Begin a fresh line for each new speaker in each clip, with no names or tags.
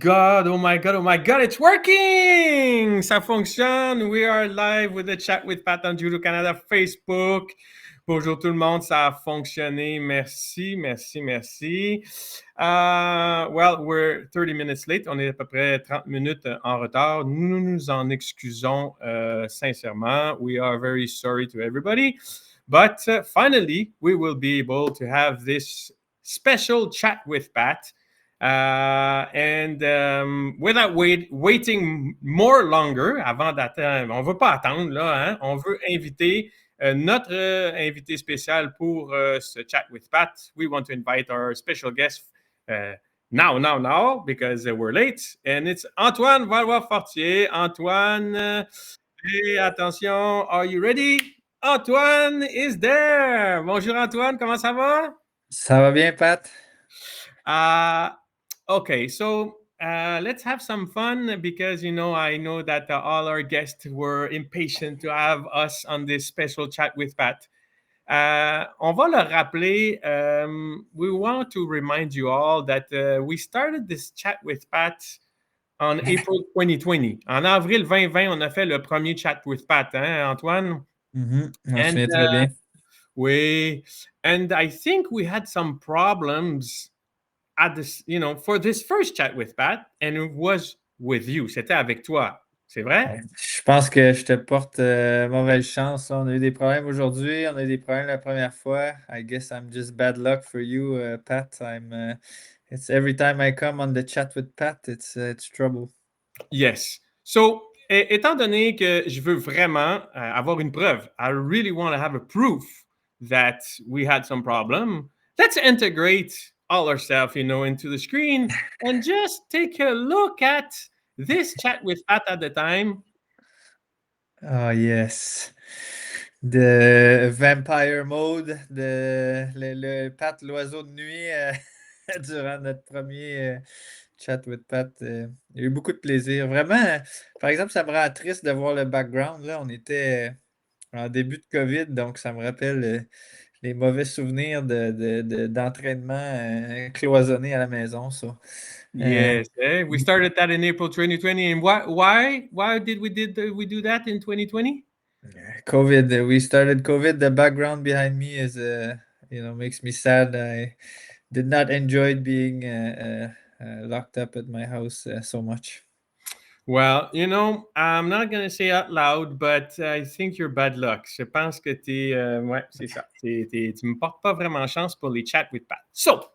God, oh my God, oh my God, it's working! Ça fonctionne. We are live with the chat with Pat on Judo Canada Facebook. Bonjour tout le monde, ça a fonctionné. Merci, merci, merci. Well, we're 30 minutes late. On est à peu près 30 minutes en retard. Nous nous en excusons sincèrement. We are very sorry to everybody. But finally, we will be able to have this special chat with Pat. Without waiting more longer, avant d'attendre, on ne veut pas attendre, là, hein? On veut inviter notre invité spécial pour ce chat with Pat. We want to invite our special guest now, because we're late. And it's Antoine Valois-Fortier. Antoine, et attention, are you ready? Antoine is there. Bonjour Antoine, comment ça va?
Ça va bien, Pat?
Okay, so let's have some fun because, I know that all our guests were impatient to have us on this special chat with Pat. On va le rappeler. We want to remind you all that we started this chat with Pat on April 2020. En avril 2020, on a fait le premier chat with Pat, hein, Antoine?
Mm-hmm. Je me souviens très bien.
Oui. And I think we had some problems at this, for this first chat with Pat, and it was with you. C'était avec toi. C'est vrai?
Je pense que je te porte mauvaise chance. On a eu des problèmes aujourd'hui. On a eu des problèmes la première fois. I guess I'm just bad luck for you, Pat. It's every time I come on the chat with Pat, it's trouble.
Yes. So, étant donné que je veux vraiment avoir une preuve, I really want to have a proof that we had some problem. Let's integrate all ourselves, into the screen and just take a look at this chat with Pat at the time.
Oh, yes. The vampire mode, le Pat, l'oiseau de nuit, durant notre premier chat with Pat. Il y a eu beaucoup de plaisir. Vraiment, par exemple, ça me rend triste de voir le background. Là, on était en début de COVID, donc ça me rappelle les mauvais souvenirs d'entraînement cloisonné à la maison. So.
Yes, we started that in April 2020. And why did we do that in 2020?
COVID. We started COVID. The background behind me is makes me sad. I did not enjoy being locked up at my house so much.
Well, I'm not going to say out loud, but I think you're bad luck. Je pense que ouais, c'est ça. Tu me portes pas vraiment chance pour les chats with Pat. So,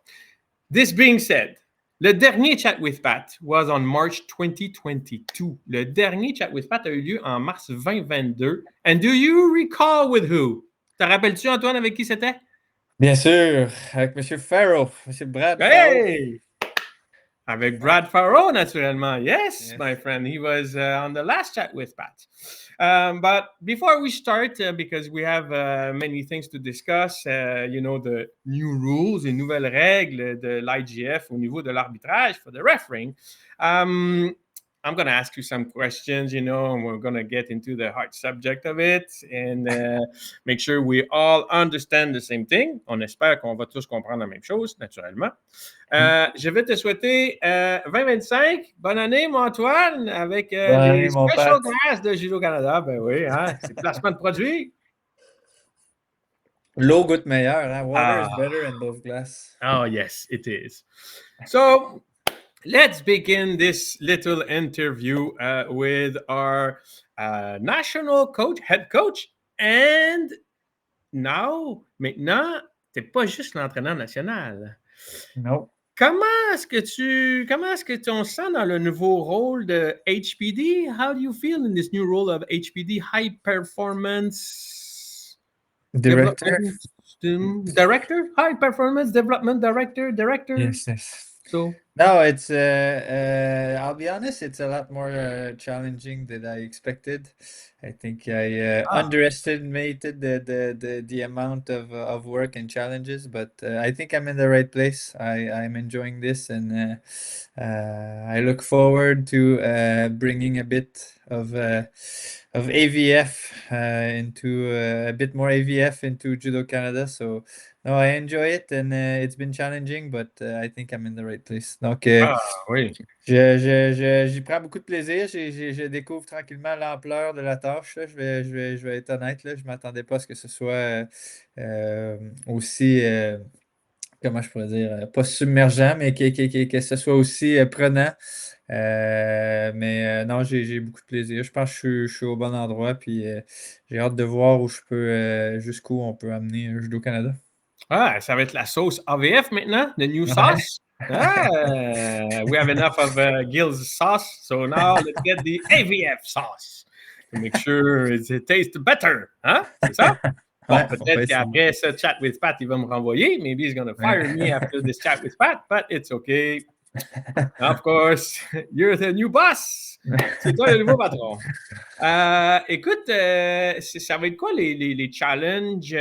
this being said, le dernier chat with Pat was on March 2022. Le dernier chat with Pat a eu lieu en mars 2022. And do you recall with who? Te rappelles-tu, Antoine, avec qui c'était?
Bien sûr, avec M. Farrow, M. Brad
Farrow. Avec Brad Farrow, naturellement. Yes, my friend. He was on the last chat with Pat. But before we start, because we have many things to discuss, the new rules, les nouvelles règles de l'IGF au niveau de l'arbitrage for the refereeing, I'm going to ask you some questions, and we're going to get into the hard subject of it and make sure we all understand the same thing. On espère qu'on va tous comprendre la même chose, naturellement. Je vais te souhaiter 2025. Bonne année, mon Antoine, avec les Special Glass de Judo Canada. Ben oui, hein, c'est placement de produit.
L'eau goûte meilleur, hein? Water is better in those glass.
Oh, yes, it is. So, let's begin this little interview with our national coach, head coach, and maintenant, t'es pas juste l'entraîneur national.
Non.
Comment est-ce que tu on sent dans le nouveau rôle de HPD? How do you feel in this new role of HPD, High Performance
Director?
Director? High Performance Development Director?
Yes.
So,
no, it's I'll be honest, it's a lot more challenging than I expected. I think I underestimated the amount of work and challenges, but I think I'm in the right place. I'm enjoying this, and I look forward to bringing a bit of AVF into a bit more AVF into Judo Canada. So no, I enjoy it, and it's been challenging, but I think I'm in the right place. No, Donc,
oui.
j'y prends beaucoup de plaisir. Je découvre tranquillement l'ampleur de la tâche, là. Je vais être honnête, là. Je ne m'attendais pas à ce que ce soit aussi, comment je pourrais dire, pas submergent, mais que ce soit aussi prenant. Mais non, j'ai beaucoup de plaisir. Je pense que je suis au bon endroit, puis j'ai hâte de voir où je peux, jusqu'où on peut amener Judo Canada.
Ah, ça va être la sauce AVF maintenant, the new
Ouais.
sauce. Ah, we have enough of Gil's sauce, so now let's get the AVF sauce to make sure it tastes better. Hein? C'est ça? Bon,
Ouais, on peut
peut-être
essayer.
qu'après ce chat with Pat, il va me renvoyer. Maybe he's going to
Ouais.
fire me after this chat with Pat, but it's okay. Of course, you're the new boss. C'est toi le nouveau patron. Écoute, ça va être quoi les challenges?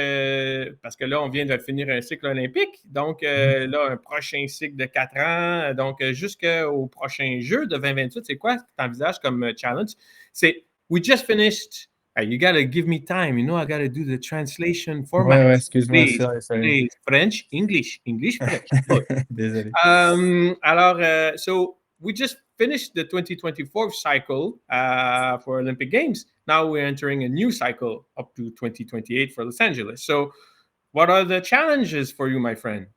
Parce que là, on vient de finir un cycle olympique. Donc, là, un prochain cycle de 4 ans. Donc, jusqu'au prochain jeu de 2028, c'est quoi que tu envisages comme challenge? C'est, we just finished. You got to give me time. You know, I got to do the translation
Ouais,
format.
ouais, excuse-moi,
Please,
sorry.
please. French, English, English, French. Good.
Désolé.
Alors, so we just finished the 2024 cycle for Olympic Games. Now we're entering a new cycle up to 2028 for Los Angeles. So, what are the challenges for you, my friend?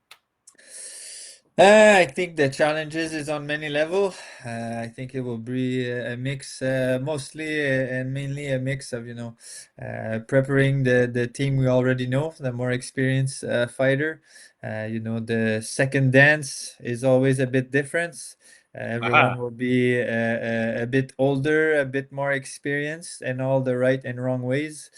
I think the challenges is on many level. I think it will be a mix, mostly and mainly a mix of, preparing the team we already know, the more experienced fighter. The second dance is always a bit different. Everyone
Aha.
will be a bit older, a bit more experienced in all the right and wrong ways.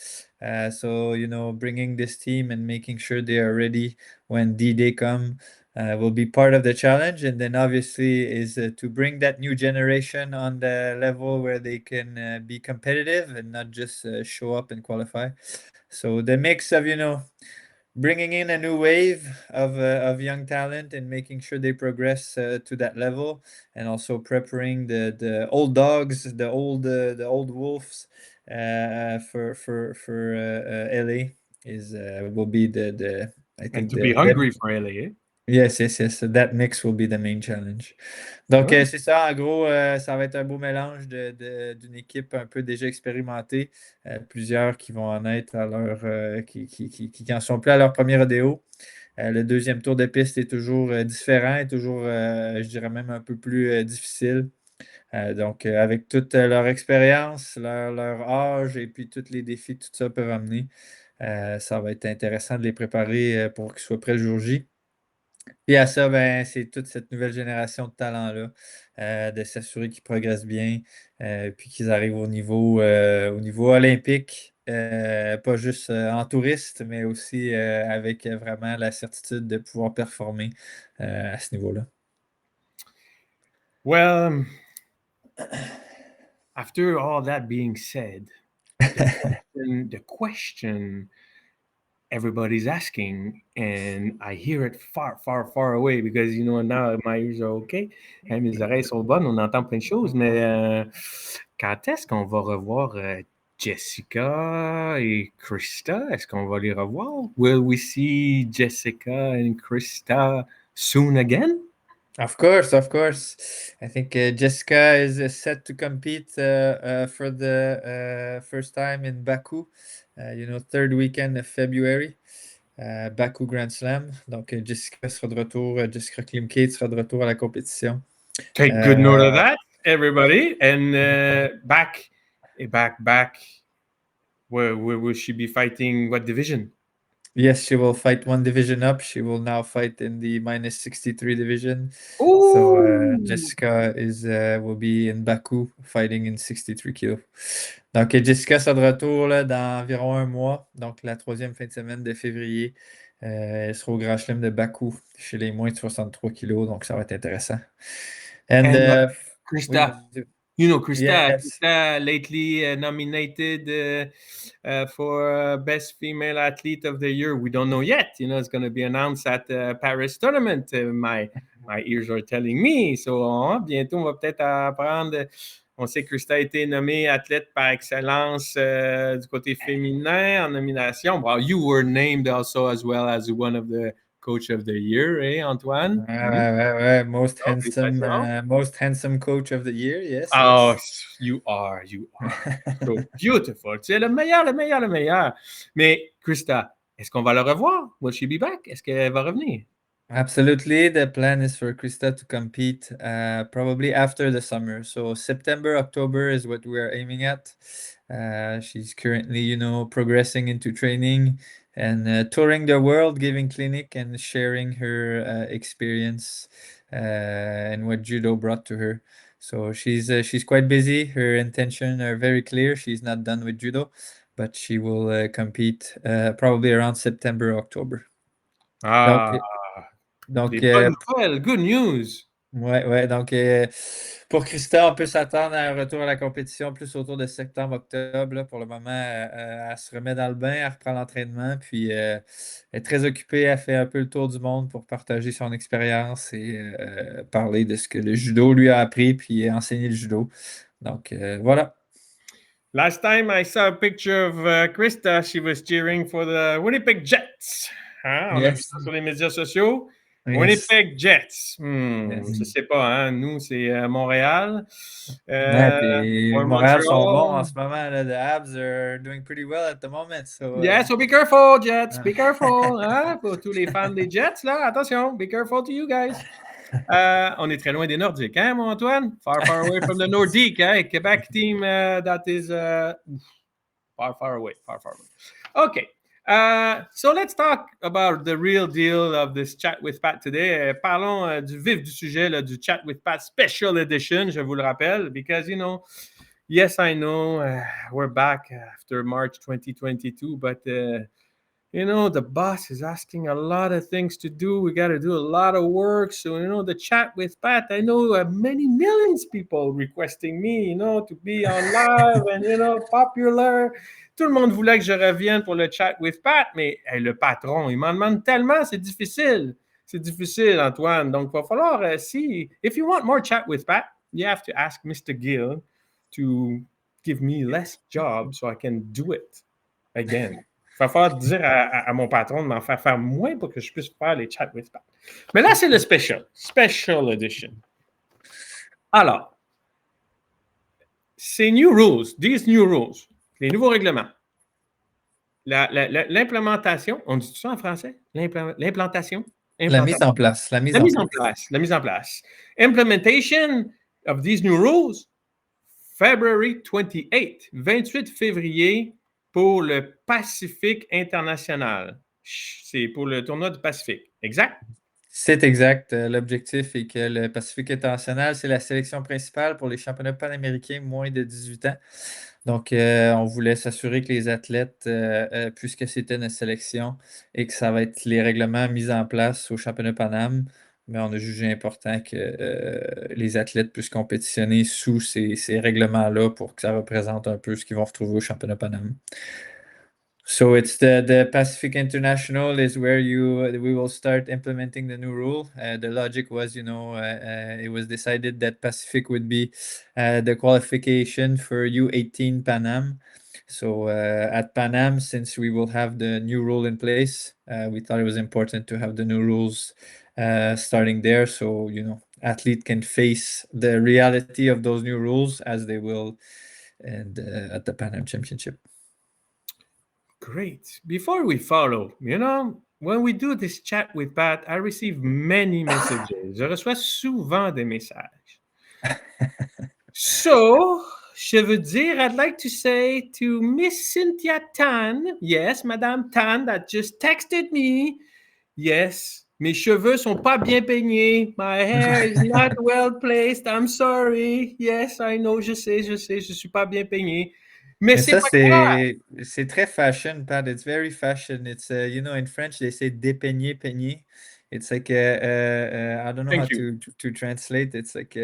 So, bringing this team and making sure they are ready when D-Day come will be part of the challenge. And then obviously is to bring that new generation on the level where they can be competitive and not just show up and qualify. So the mix of, bringing in a new wave of young talent and making sure they progress to that level, and also preparing the old dogs, the old wolves for LA is will be the I
And
think
to be
the
hungry for LA.
Yes, yes, yes. So that mix will be the main challenge. Donc,
Oh.
c'est ça, en gros, ça va être un beau mélange d'une équipe un peu déjà expérimentée, plusieurs qui vont en être à qui en sont plus à leur premier rodéo. Le deuxième tour de piste est toujours différent, est toujours, je dirais même un peu plus difficile. Donc, avec toute leur expérience, leur âge et puis tous les défis que tout ça peut ramener, ça va être intéressant de les préparer pour qu'ils soient prêts le jour J. Et à ça, ben, c'est toute cette nouvelle génération de talents-là, de s'assurer qu'ils progressent bien, puis qu'ils arrivent au niveau olympique, pas juste en touriste, mais aussi avec vraiment la certitude de pouvoir performer à ce niveau-là.
Well, after all that being said, the question everybody's asking, and I hear it far, far, far away because now my ears are okay, mes oreilles sont bonnes, on entend plein de choses, mais quand est-ce qu'on va revoir Jessica et Krista? Est-ce qu'on va les revoir? Will we see Jessica and Krista soon again?
Of course, of course. I think Jessica is set to compete for the first time in Baku, third weekend of February. Baku Grand Slam. Donc, Jessica sera de retour, Jessica Klimkate sera de retour à la compétition.
Take good note of that, everybody. And back. Where will she be fighting? What division?
Yes, she will fight one division up. She will now fight in the minus 63 division. So
Ooh!
Jessica will be in Baku fighting in 63 kilos. Donc Jessica sera de retour là, dans environ un mois, donc la troisième fin de semaine de février. Elle sera au Grand Chelem de Baku chez les moins de 63 kilos, donc ça va être intéressant. And
And
oui,
Krista,
vas-y. Yes.
Krista lately nominated for Best Female Athlete of the Year. We don't know yet. It's going to be announced at the Paris tournament. My ears are telling me. So, bientôt, on va peut-être apprendre. On sait que Krista a été nommée athlète par excellence du côté féminin en nomination. Well, you were named also as well as one of the Coach of the Year, Antoine?
Ouais.
Félicitations.
Most handsome coach of the year. Yes,
Oh,
yes.
you are so beautiful. Tu es le meilleur, le meilleur, le meilleur. Mais Krista, est-ce qu'on va le revoir? Will she be back? Est-ce qu'elle va revenir?
Absolutely. The plan is for Krista to compete probably after the summer. So September, October is what we're aiming at. She's currently, progressing into training and touring the world, giving clinic and sharing her experience and what judo brought to her. So she's quite busy. Her intentions are very clear. She's not done with judo, but she will compete probably around September, October. Donc,
Ah,
donc,
des bonnes nouvelles. Good news.
ouais. Donc, pour Krista, on peut s'attendre à un retour à la compétition plus autour de septembre-octobre. Là. Pour le moment, elle se remet dans le bain, elle reprend l'entraînement, puis elle est très occupée. Elle fait un peu le tour du monde pour partager son expérience et parler de ce que le judo lui a appris, puis enseigner le judo. Donc, voilà.
Last time I saw a picture of Krista, she was cheering for the Winnipeg Jets. Hein? On a vu
Yes.
ça sur les médias sociaux.
Yes.
Winnipeg Jets.
Yes.
Je sais pas, hein? Nous, c'est Montréal.
Ouais, puis
Or
Montréal sont bons en
Montreal.
ce moment. Là. The Habs are doing pretty well at the moment. So,
Yeah, so be careful, Jets. Be careful. Hein? Pour tous les fans des Jets, là, attention. Be careful to you guys. On est très loin des Nordiques, hein, mon Antoine? Far, far away from the Nordique, hein? Quebec team that is far, far away, far, far away. Okay. So let's talk about the real deal of this chat with Pat today. Parlons du vif du sujet là, du chat with Pat special edition, je vous le rappelle, because yes, I know we're back after March 2022, but the boss is asking a lot of things to do. We got to do a lot of work. So, the chat with Pat, I know many millions of people requesting me, to be on live and, popular. Tout le monde voulait que je revienne pour le chat with Pat, mais le patron, il m'en demande tellement, c'est difficile. C'est difficile, Antoine. Donc, il va falloir, if you want more chat with Pat, you have to ask Mr. Gill to give me less jobs so I can do it again. Il va falloir dire à mon patron de m'en faire moins pour que je puisse faire les chats with Pat. Mais là, c'est le special edition. Alors, ces new rules, these new rules, les nouveaux règlements, l'implémentation, on dit ça en français? L'implantation?
la mise en place. La mise
La
en
mise en
place.
place. La mise en place. Implementation of these new rules, February 28, 28 février pour le Pacifique international. C'est pour le tournoi du Pacifique. Exact?
C'est exact. L'objectif est que le Pacifique international, c'est la sélection principale pour les championnats panaméricains moins de 18 ans. Donc, on voulait s'assurer que les athlètes, puisque c'était notre sélection et que ça va être les règlements mis en place au championnat Paname, mais on a jugé important que les athlètes puissent compétitionner sous ces règlements-là pour que ça représente un peu ce qu'ils vont retrouver au championnat Paname. So it's the Pacific International is where we will start implementing the new rule. The logic was, it was decided that Pacific would be the qualification for U18 Pan Am. So at Pan Am, since we will have the new rule in place, we thought it was important to have the new rules starting there. So athlete can face the reality of those new rules as they will and at the Pan Am Championship.
Great. Before we follow, when we do this chat with Pat, I receive many messages. Je reçois souvent des messages. So, je veux dire, I'd like to say to Miss Cynthia Tan, yes, Madame Tan, that just texted me, yes, mes cheveux sont pas bien peignés. My hair is not well placed. I'm sorry. Yes, I know, je sais, je suis pas bien peigné. Mais
Mais
c'est
ça,
pas grave.
c'est très fashion, Pat. It's very fashion. It's, in French, they say dépeigner, peigner. It's like, I don't know how
Thank you.
to translate. It's like,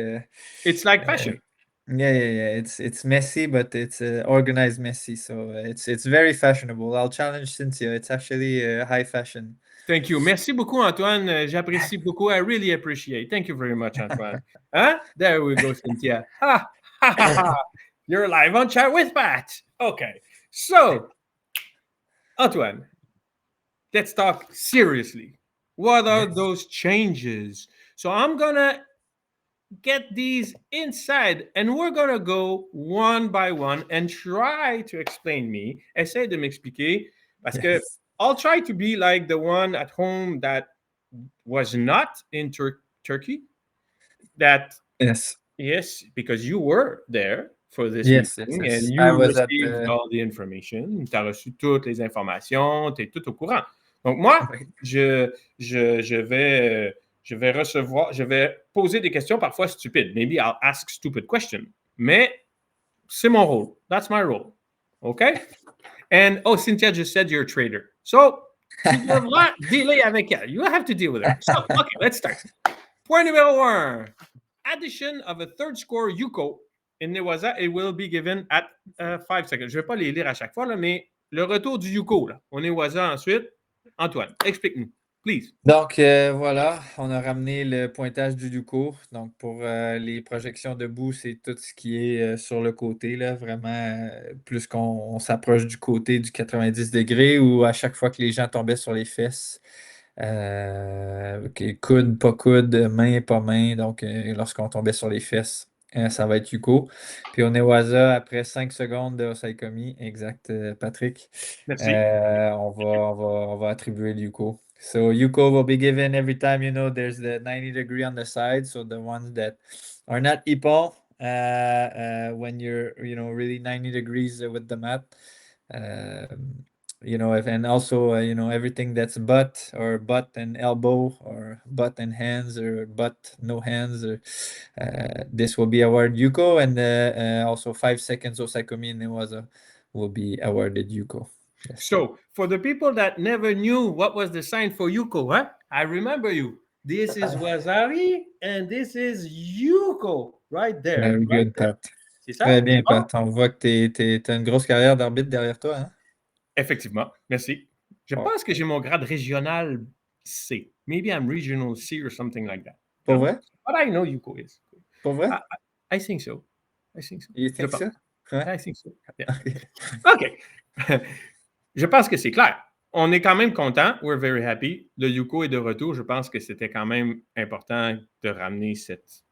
It's like fashion.
yeah. It's messy, but it's organized messy. So it's very fashionable. I'll challenge Cynthia. It's actually high fashion.
Thank you. Merci beaucoup, Antoine. J'apprécie beaucoup. I really appreciate. Thank you very much, Antoine. Huh? There we go, Cynthia. Ha, ha, ha, ha. You're live on Chat with Pat. Okay. So, Antoine, let's talk seriously. What are
Yes.
those changes? So I'm gonna get these inside and we're gonna go one by one and try to explain me. Essaye de m'expliquer parce que
Yes.
I'll try to be like the one at home that was not in Turkey. That
Yes.
yes, because you were there for this
Yes. Yes.
meeting
Yes.
and
I
you
was at
received
the.
all the information. Tu as reçu toutes les informations, tu es tout au courant. Donc moi,
Right.
je vais recevoir, je vais poser des questions parfois stupides. Maybe I'll ask stupid questions. Mais c'est mon rôle. That's my role. Okay? And oh, Cynthia just said you're a trader. So, tu devras dealer avec elle. You have to deal with her. So, okay, let's start. Point numéro un. Addition of a third score Yuko in Newaza, it will be given at 5 seconds. Je ne vais pas les lire à chaque fois, là, mais le retour du Yuko, là, on Newaza ensuite. Antoine, explique-nous, please.
Donc voilà, on a ramené le pointage du Duco. Donc pour les projections debout, c'est tout ce qui est sur le côté, là, vraiment plus qu'on s'approche du côté du 90 degrés ou à chaque fois que les gens tombaient sur les fesses. Ok, coude, pas coude, main, pas main. Donc lorsqu'on tombait sur les fesses, ça va être Yuko. Puis au Newaza, après 5 secondes de Osaikomi, exact, Patrick,
Merci.
on va attribuer le Yuko. So Yuko will be given every time, there's the 90 degree on the side. So the ones that are not Ippon, when you're, really 90 degrees with the mat. And also, everything that's butt or butt and elbow or butt and hands or butt, no hands, or this will be awarded Yuko. And also 5 seconds Osaikomi Newaza will be awarded Yuko. Yes.
So, for the people that never knew what was the sign for Yuko, huh? I remember you. This is Wazari and this is Yuko right there,
Very
right
good,
there.
Pat.
C'est ça?
Très bien,
C'est bon?
Pat. On voit que t'as une grosse carrière d'arbitre derrière toi, hein?
Effectivement. Merci. Je
Oh.
pense que j'ai mon grade régional C. Maybe I'm regional C or something like that. I
Pour
don't know.
vrai?
But I know Yuko is.
Pour vrai?
I think so. I think so.
You
Je
think
pense.
so? Ouais.
I think so. Yeah.
Ok.
OK. Je pense que c'est clair. On est quand même content. We're very happy. Le Yuko est de retour. Je pense que c'était quand même important de ramener cette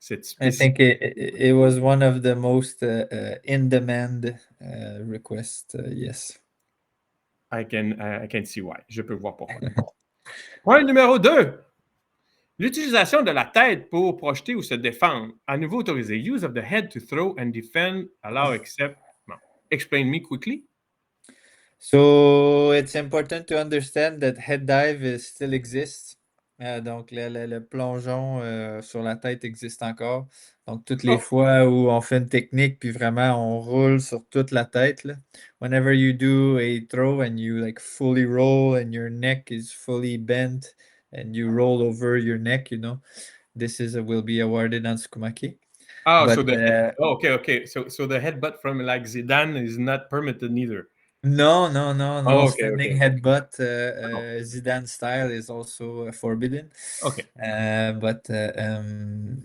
I think
spécificité.
it was one of the most in-demand requests, yes.
I can see why. Je peux voir pourquoi. Point numéro 2. L'utilisation de la tête pour projeter ou se défendre. À nouveau autorisé. Use of the head to throw and defend. Allow except. Bon. Explain me quickly.
So it's important to understand that head dive still exists. Donc le plongeon sur la tête existe encore. Donc toutes les
Oh.
fois où on fait une technique puis vraiment on roule sur toute la tête là. Whenever you do a throw and you like fully roll and your neck is fully bent and you roll over your neck, this will be awarded on Tsukumaki.
Ah, so
But
the okay. So the headbutt from like Zidane is not permitted neither.
no, no, no, no.
Oh, okay,
Standing
okay.
headbutt,
Oh,
Zidane style is also forbidden.
okay.
But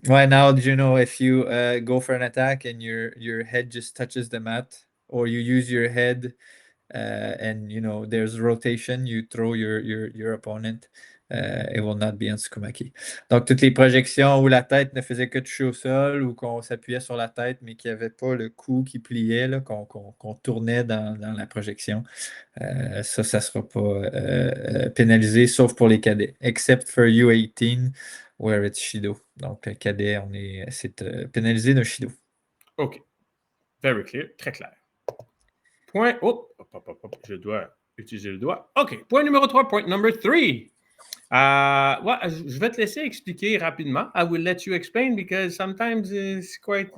right now, if you go for an attack and your head just touches the mat, or you use your head and there's rotation, you throw your opponent, it will not be on Tsukumaki. Donc toutes les projections où la tête ne faisait que toucher au sol ou qu'on s'appuyait sur la tête mais qu'il n'y avait pas le cou qui pliait, là, qu'on tournait dans la projection, ça ne sera pas pénalisé sauf pour les cadets, except for U18 where it's Shido. Donc cadet, c'est pénalisé de Shido.
OK. Very clear. Très clair. Point. Oh, je dois utiliser le doigt. OK. Point numéro 3. Point number 3. Ouais, je vais te laisser expliquer rapidement. I will let you explain because sometimes it's quite,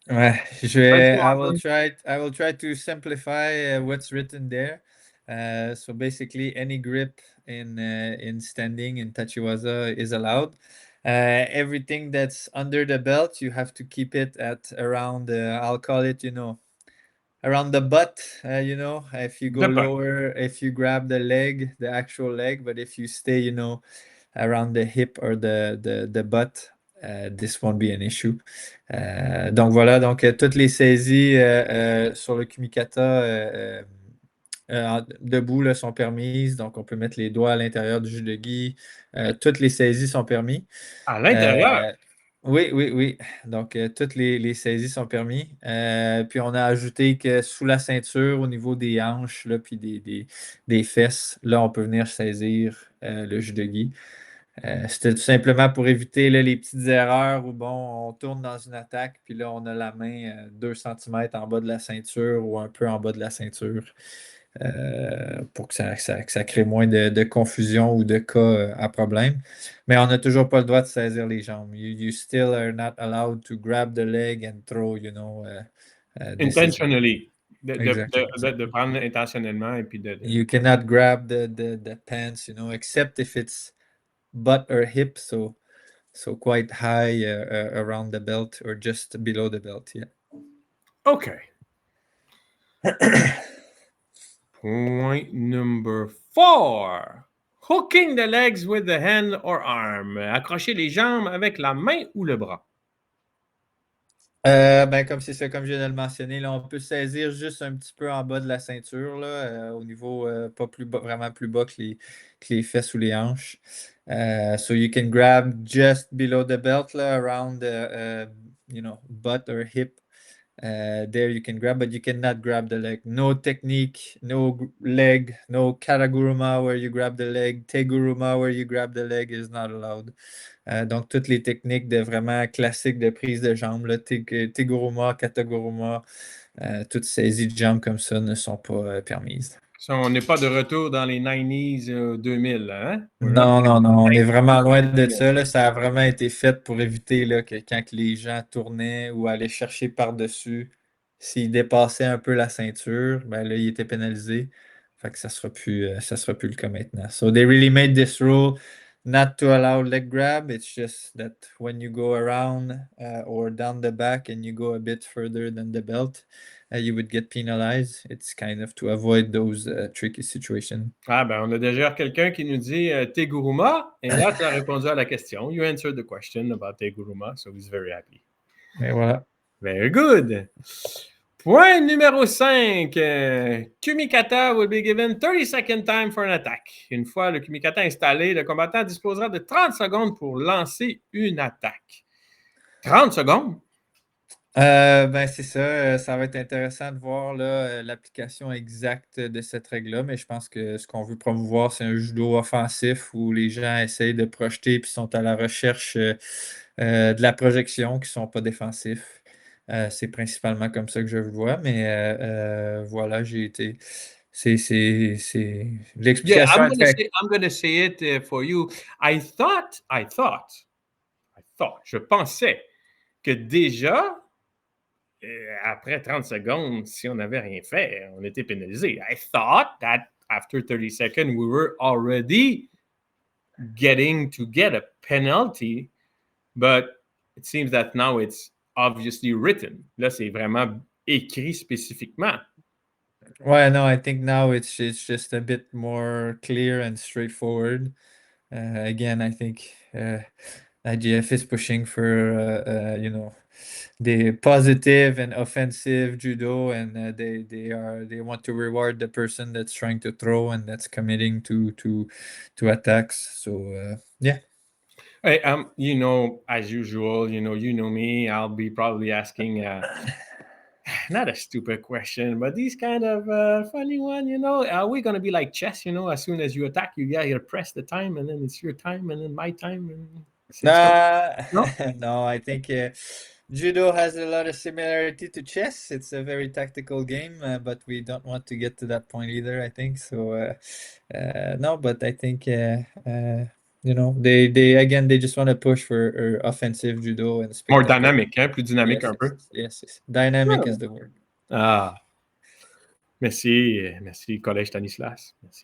Ouais,
quite
I will try to simplify what's written there. So basically, any grip in standing in Tachiwaza is allowed. Everything that's under the belt, you have to keep it at around, I'll call it, around the butt. If you go
the butt.
lower, if you grab the leg, the actual leg, but if you stay, around the hip or the butt, this won't be an issue. Donc voilà, donc toutes les saisies sur le Kumikata debout là, sont permises. Donc, on peut mettre les doigts à l'intérieur du judogi. Toutes les saisies sont permises.
À l'intérieur.
Oui, oui, oui. Donc, toutes les saisies sont permises. Puis, on a ajouté que sous la ceinture, au niveau des hanches, là, puis des fesses, là, on peut venir saisir le judogi. C'était tout simplement pour éviter là, les petites erreurs où, bon, on tourne dans une attaque, puis là, on a la main 2 cm en bas de la ceinture ou un peu en bas de la ceinture pour que ça crée moins de confusion ou de cas à problème. Mais on n'a toujours pas le droit de saisir les jambes. You still are not allowed to grab the leg and throw, this is...
Intentionally.
Exactly.
De prendre intentionnellement et puis
You cannot grab the pants, except if it's butt or hip, so quite high around the belt or just below the belt, yeah.
OK. Point number 4. Hooking the legs with the hand or arm. Accrocher les jambes avec la main ou le bras.
Ben, comme c'est ça, comme je viens de le mentionner, là, on peut saisir juste un petit peu en bas de la ceinture, là, au niveau pas plus bas, vraiment plus bas que les fesses ou les hanches. So you can grab just below the belt, là, around the, butt or hip. There you can grab, but you cannot grab the leg. No technique, no leg, no karaguruma where you grab the leg, teguruma where you grab the leg is not allowed. Donc, toutes les techniques de vraiment classiques de prise de jambes, là, teguruma, kataguruma, toutes saisies de jambes comme ça ne sont pas permises.
So, on n'est pas de retour dans les 90s 2000, hein?
Non, non, non, on est vraiment loin de ça, là. Ça a vraiment été fait pour éviter là, que quand que les gens tournaient ou allaient chercher par-dessus, s'ils dépassaient un peu la ceinture, ben là, ils étaient pénalisés. Fait que ça sera plus le cas maintenant. So they really made this rule not to allow leg grab. It's just that when you go around or down the back and you go a bit further than the belt, you would get penalized. It's kind of to avoid those tricky situations.
Ah, ben, on a déjà quelqu'un qui nous dit Teguruma, et là, tu as répondu à la question. You answered the question about Teguruma, so he's very happy.
Et voilà.
Very good. Point numéro 5. Kumikata will be given 30-second time for an attack. Une fois le Kumikata installé, le combattant disposera de 30 secondes pour lancer une attaque. 30 secondes?
Ben c'est ça, ça va être intéressant de voir là, l'application exacte de cette règle-là, mais je pense que ce qu'on veut promouvoir, c'est un judo offensif où les gens essayent de projeter puis sont à la recherche de la projection, qui ne sont pas défensifs. C'est principalement comme ça que je le vois, mais voilà, j'ai été.
Yeah,
L'explication est très.
I'm gonna say it for you. Je pensais que déjà, après 30 secondes, si on n'avait rien fait, on était pénalisé. I thought that after 30 seconds, we were already getting to get a penalty, but it seems that now it's obviously written. Là, c'est vraiment écrit spécifiquement.
Ouais, no, I think now it's just a bit more clear and straightforward. Again, I think IGF is pushing for the positive and offensive judo, and they want to reward the person that's trying to throw and that's committing to attacks. So yeah.
Hey, as usual, you know me. I'll be probably asking not a stupid question, but these kind of funny one. Are we gonna be like chess? As soon as you attack, you gotta press the time, and then it's your time, and then my time, and no.
No, I think judo has a lot of similarity to chess. It's a very tactical game, but we don't want to get to that point either, I think. So no, but I think they just want to push for offensive judo and
More
spectacle.
dynamic, hein? Plus dynamique
Yes,
un peu.
yes. Dynamic is the word.
Ah, merci, Collège Stanislas. Merci.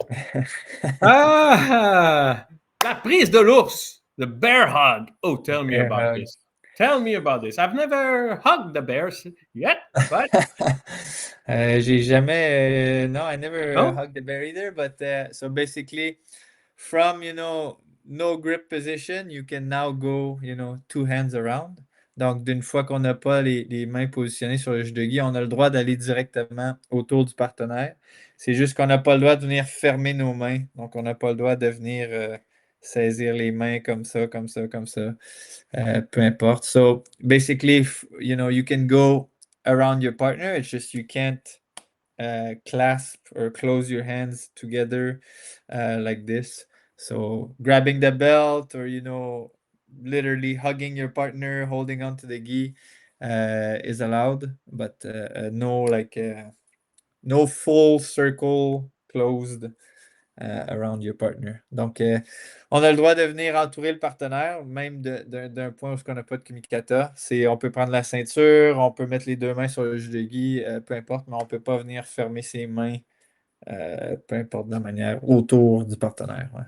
Ah, la prise de l'ours, the bear hug. Oh, tell me about this. Tell me about this. I've never hugged the bears yet, but
j'ai jamais no, I never
no.
hugged the bear either, but so basically from no grip position, you can now go 2 hands around. Donc, d'une fois qu'on n'a pas les mains positionnées sur le judogi, on a le droit d'aller directement autour du partenaire. C'est juste qu'on n'a pas le droit de venir fermer nos mains. Donc, on n'a pas le droit de venir saisir les mains comme ça, comme ça, comme ça. Peu importe. So, basically, you can go around your partner. It's just you can't clasp or close your hands together like this. So grabbing the belt or literally hugging your partner, holding on to the gi is allowed, but no full circle closed around your partner. Donc, on a le droit de venir entourer le partenaire, même d'un point où on n'a pas de communicateur. On peut prendre la ceinture, on peut mettre les deux mains sur le judogi, peu importe, mais on ne peut pas venir fermer ses mains, peu importe la manière, autour du partenaire. Ouais.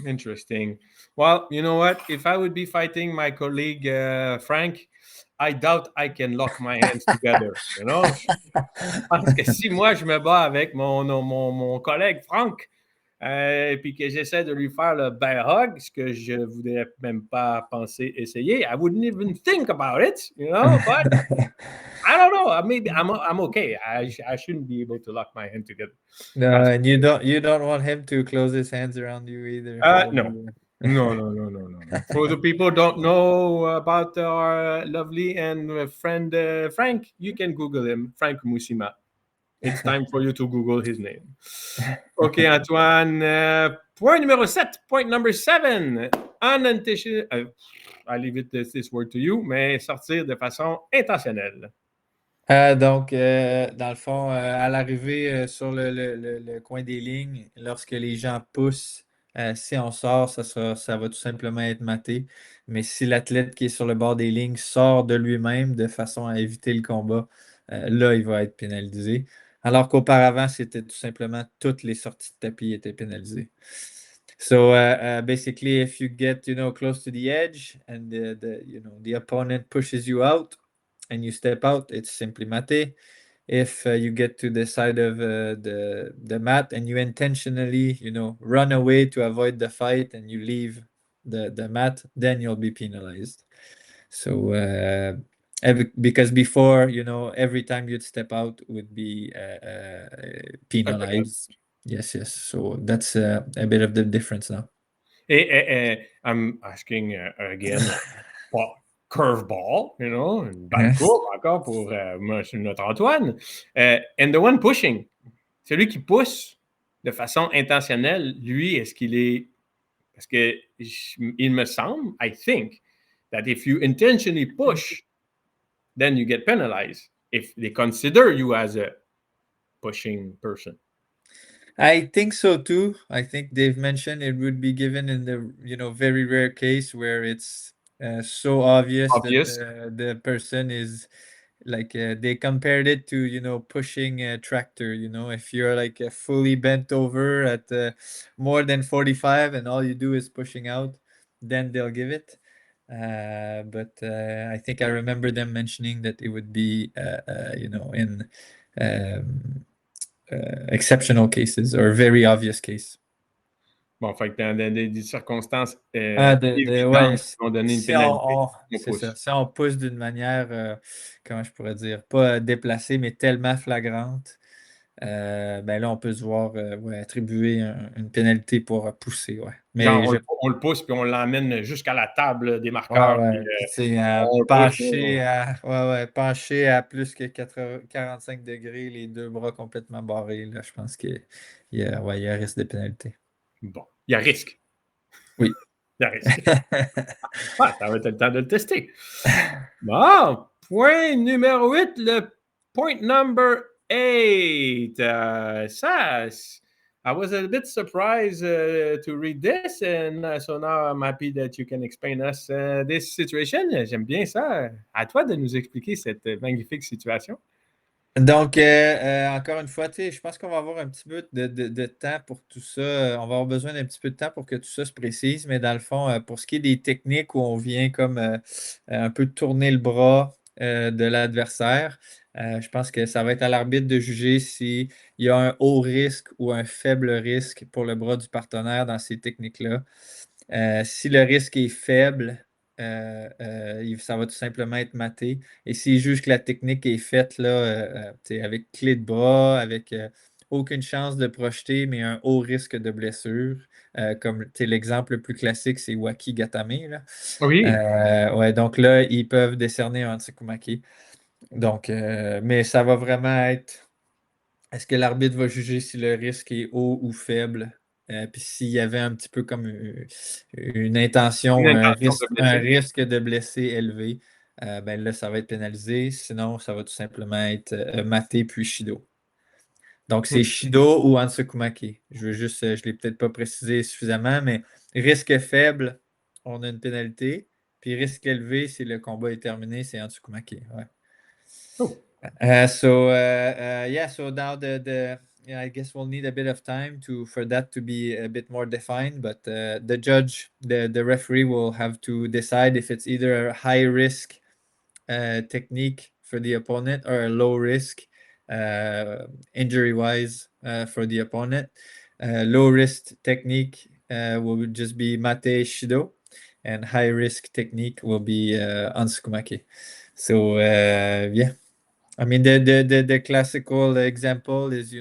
Interesting. Well, you know what? If I would be fighting my colleague Frank, I doubt I can lock my hands together. You know? Parce que si moi je me bats avec mon collègue Frank, puis que j'essaie de lui faire le bear hug, ce que je ne voudrais même pas penser essayer, I wouldn't even think about it, you know, but I don't know. Maybe I'm okay. I shouldn't be able to lock my hand together.
No, and you don't want him to close his hands around you either.
No. No, no, no, no, no, no. For the people don't know about our lovely and friend Frank, you can Google him, Frank Musima. It's time for you to Google his name. OK, Antoine. Point numéro 7. Point number 7. Unintentional. I leave it this word to you, mais sortir de façon intentionnelle.
Donc, dans le fond, à l'arrivée sur le coin des lignes, lorsque les gens poussent, si on sort, ça va tout simplement être maté. Mais si l'athlète qui est sur le bord des lignes sort de lui-même de façon à éviter le combat, là, il va être pénalisé. Alors qu'auparavant, c'était tout simplement toutes les sorties de tapis étaient pénalisées. So basically, if you get close to the edge and the opponent pushes you out, and you step out, it's simply mate. If you get to the side of the mat and you intentionally, run away to avoid the fight and you leave the mat, then you'll be penalized. So because before, every time you'd step out would be penalized. Yes, yes. So that's a bit of the difference now.
I'm asking again, curveball, une balle
Yes.
courbe encore pour notre Antoine. And the one pushing, celui qui pousse de façon intentionnelle, lui, est-ce qu'il est... Parce que il me semble, I think, that if you intentionally push, then you get penalized if they consider you as a pushing person.
I think so too. I think they've mentioned it would be given in the very rare case where it's so obvious that
Obvious.
the person is like they compared it to pushing a tractor. If you're like fully bent over at more than 45 and all you do is pushing out, then they'll give it. But I think I remember them mentioning that it would be in exceptional cases or very obvious case.
Bon, fait que dans des circonstances
Ouais,
évidentes qui vont donner une pénalité, on
c'est ça.
pousse.
Si on pousse d'une manière, comment je pourrais dire, pas déplacée, mais tellement flagrante, ben là, on peut se voir attribuer une pénalité pour pousser, ouais.
Genre,
Mais
on le pousse puis on l'emmène jusqu'à la table des
ouais,
marqueurs. Puis,
ouais. Puis, tu sais,
on le pousse.
pencher à plus que 45 degrés, les deux bras complètement barrés, là, je pense qu'il il y a un risque de pénalité.
Bon, il y a risque.
Oui.
Il y a risque. Ah, ça va être le temps de le tester. Bon, point numéro 8, le point number 8. I was a bit surprised to read this, and so now I'm happy that you can explain us this situation. J'aime bien ça. À toi de nous expliquer cette magnifique situation.
Donc, encore une fois, je pense qu'on va avoir un petit peu de temps pour tout ça. On va avoir besoin d'un petit peu de temps pour que tout ça se précise. Mais dans le fond, pour ce qui est des techniques où on vient comme un peu tourner le bras de l'adversaire, je pense que ça va être à l'arbitre de juger s'il y a un haut risque ou un faible risque pour le bras du partenaire dans ces techniques-là. Si le risque est faible, ça va tout simplement être maté. Et s'il juge que la technique est faite là, avec clé de bras, avec aucune chance de projeter, mais un haut risque de blessure, comme l'exemple le plus classique, c'est Waki Gatame, là.
Oui.
Ouais, donc là, ils peuvent décerner un Tsukumaki. Donc, mais ça va vraiment être. Est-ce que l'arbitre va juger si le risque est haut ou faible? Puis s'il y avait un petit peu comme une
Une
intention,
intention de
un
blesser.
risque de blessé élevé, ben là, ça va être pénalisé. Sinon, ça va tout simplement être maté puis Shido. Donc, c'est
Hmm.
Shido ou Hansakumaki. Je ne l'ai peut-être pas précisé suffisamment, mais risque faible, on a une pénalité. Puis risque élevé, si le combat est terminé, c'est Hansakumaki. Ouais.
Oh,
So now yeah, I guess we'll need a bit of time to for that to be a bit more defined, but the judge, the referee will have to decide if it's either a high risk technique for the opponent or a low risk injury wise for the opponent. Low risk technique will just be Mate Shido, and high risk technique will be Ansukumaki. So yeah. I mean, the classical example is,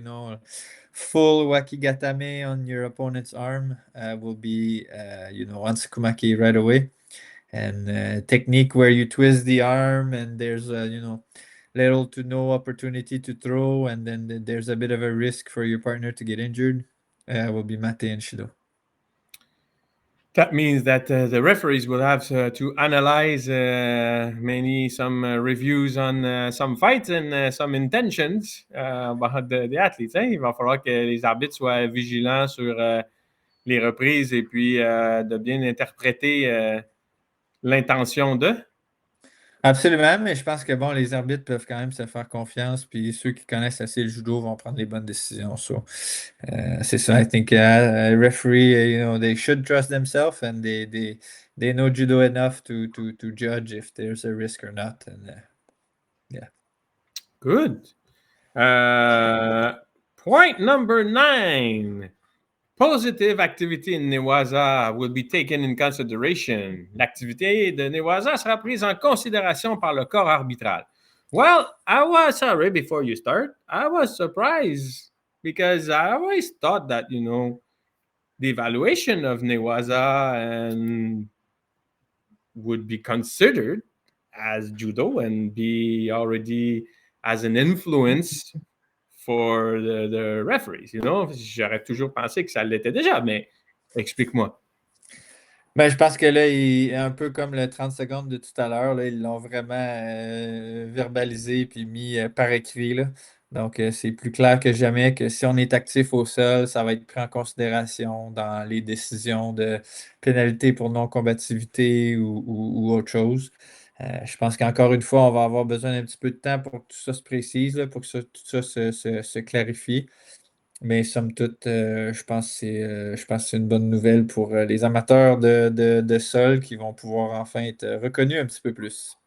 full wakigatame on your opponent's arm will be, Ansakumaki right away. And technique where you twist the arm and there's, little to no opportunity to throw, and then there's a bit of a risk for your partner to get injured, will be mate and shido.
that means that the referees will have to analyze many some reviews on some fights and some intentions behind the athletes. Hein? Il va falloir que les arbitres soient vigilants sur les reprises et puis de bien interpréter l'intention de.
Absolument, mais je pense que bon, les arbitres peuvent quand même se faire confiance, puis ceux qui connaissent assez le judo vont prendre les bonnes décisions. So, c'est ça. I think referee, they should trust themselves and they know judo enough to judge if there's a risk or not. And yeah.
Good. Point number 9. Positive activity in Newaza will be taken in consideration. L'activité de Newaza sera prise en considération par le corps arbitral. Well, I was sorry before you start. I was surprised because I always thought that, the evaluation of Newaza and would be considered as judo and be already as an influence for the referees, J'aurais toujours pensé que ça l'était déjà, mais explique-moi.
Ben, je pense que là, un peu comme le 30 secondes de tout à l'heure, là, ils l'ont vraiment verbalisé puis mis par écrit, là. Donc, c'est plus clair que jamais que si on est actif au sol, ça va être pris en considération dans les décisions de pénalité pour non-combativité ou autre chose. Je pense qu'encore une fois, on va avoir besoin d'un petit peu de temps pour que tout ça se précise, là, pour que tout ça se clarifie. Mais somme toute, je pense que c'est une bonne nouvelle pour les amateurs de sol qui vont pouvoir enfin être reconnus un petit peu plus.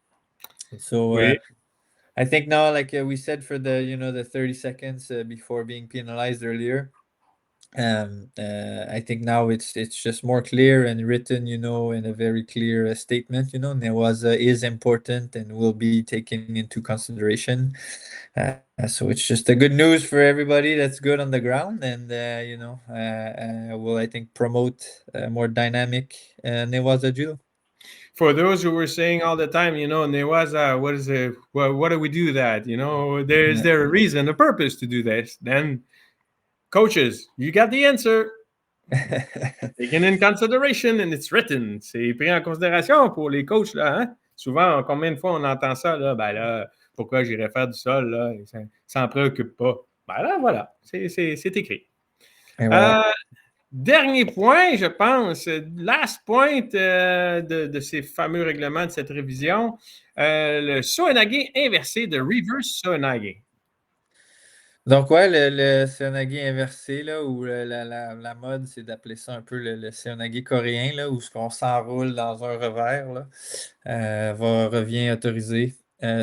So
Oui.
I think now, like we said for the 30 seconds before being penalized earlier, I think now it's just more clear and written, in a very clear statement. Newaza is important and will be taken into consideration. So it's just a good news for everybody that's good on the ground, and will, I think, promote a more dynamic Newaza judo.
For those who were saying all the time, Newaza, what is it? Well, what do we do that? Is
Yeah.
there a reason, a purpose to do this? Then, coaches, you got the answer. Taken in consideration and it's written. C'est pris en considération pour les coachs, là, hein? Souvent, combien de fois on entend ça, là? Ben là, pourquoi j'irais faire du sol, là? Ça s'en préoccupe pas. Ben là, voilà, c'est écrit.
Et voilà.
Dernier point, je pense, last point de ces fameux règlements de cette révision, le Soenage inversé de reverse Soenage.
Donc, ouais, le Seonagi inversé, là, où la mode, c'est d'appeler ça un peu le Seonagi coréen, là, où ce qu'on s'enroule dans un revers, là, revient autorisé,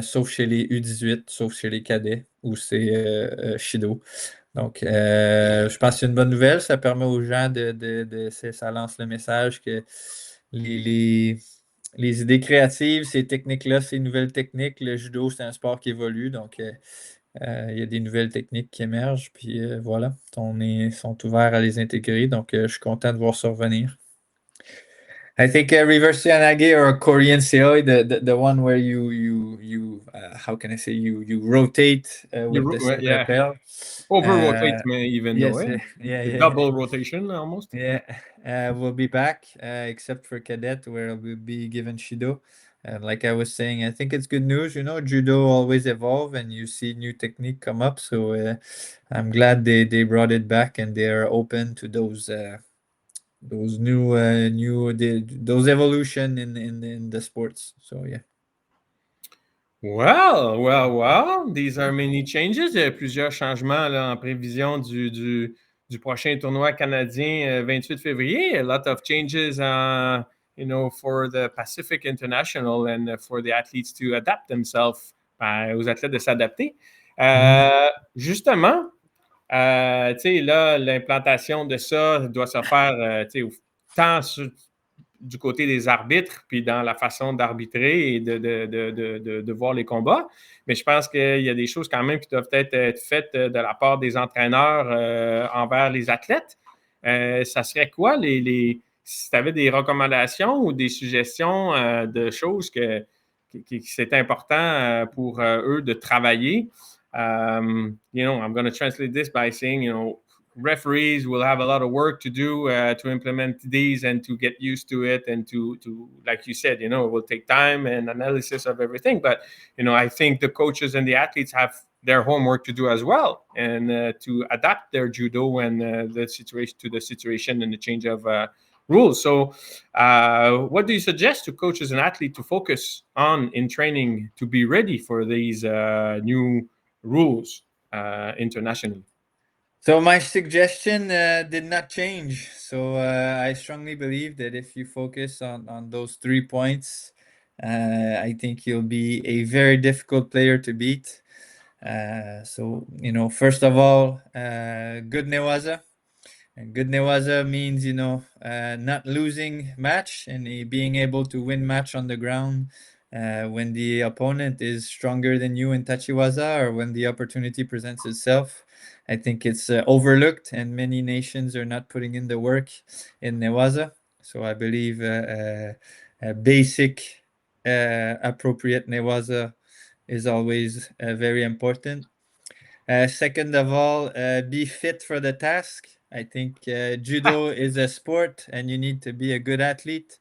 sauf chez les U18, sauf chez les cadets, où c'est Shido. Donc, je pense que c'est une bonne nouvelle. Ça permet aux gens ça lance le message que les, les idées créatives, ces techniques-là, ces nouvelles techniques. Le judo, c'est un sport qui évolue, donc il y a des nouvelles techniques qui émergent, puis voilà, sont ouverts à les intégrer, donc je suis content de voir ça revenir. I think reverse Yanagi or Korean seoi, the one where you how can I say you rotate with the
Yeah,
rappel.
over rotate, even though,
Yes,
eh?
yeah,
The
yeah,
double rotation almost.
yeah. We'll be back, except for cadet, where we'll be given Shido. And like I was saying, I think it's good news. Judo always evolve, and you see new technique come up. So I'm glad they brought it back, and they are open to those those evolution in the sports. So yeah.
Well. These are many changes. Il y a plusieurs changements là, en prévision du prochain tournoi canadien 28 février. A lot of changes for the Pacific International and for the athletes to adapt themselves, aux athlètes de s'adapter.
Mhm.
Justement, tu sais, là, l'implantation de ça doit se faire tant du côté des arbitres, puis dans la façon d'arbitrer et de voir les combats. Mais je pense qu'il y a des choses quand même qui doivent être faites de la part des entraîneurs envers les athlètes. Ça serait quoi si tu avais des recommandations ou des suggestions de choses qui c'est important pour eux de travailler? I'm going to translate this by saying, referees will have a lot of work to do to implement these and to get used to it and to like you said, it will take time and analysis of everything. But I think the coaches and the athletes have their homework to do as well, and to adapt their judo when the situation and the change of rules. So, what do you suggest to coaches and athletes to focus on in training to be ready for these new rules internationally?
So my suggestion did not change. So I strongly believe that if you focus on those 3 points, I think you'll be a very difficult player to beat. So first of all, good newaza. And good newaza means not losing match and being able to win match on the ground when the opponent is stronger than you in tachiwaza or when the opportunity presents itself. I think it's overlooked, and many nations are not putting in the work in newaza. So I believe a basic, appropriate newaza is always very important. Second of all, be fit for the task. I think judo is a sport, and you need to be a good athlete.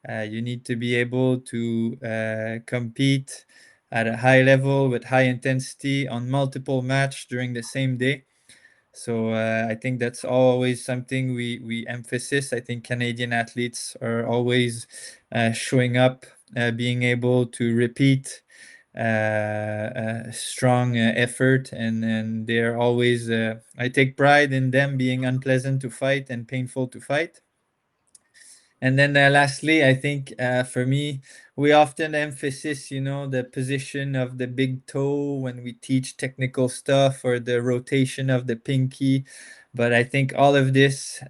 You need to be able to compete at a high level with high intensity on multiple match during the same day. So I think that's always something we emphasize. I think Canadian athletes are always showing up, being able to repeat strong effort, and they're always. I take pride in them being unpleasant to fight and painful to fight. And then lastly, I think for me, we often emphasize, the position of the big toe when we teach technical stuff or the rotation of the pinky. But I think all of this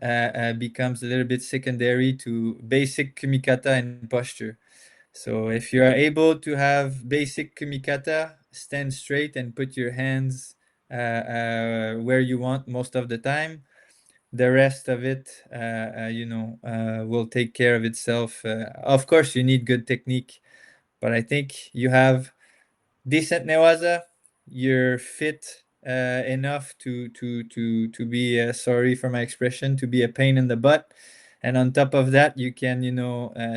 becomes a little bit secondary to basic kumikata and posture. So if you are able to have basic kumikata, stand straight and put your hands where you want most of the time, the rest of it, will take care of itself. Of course, you need good technique, but I think you have decent newaza. You're fit enough to be sorry for my expression, to be a pain in the butt. And on top of that, you can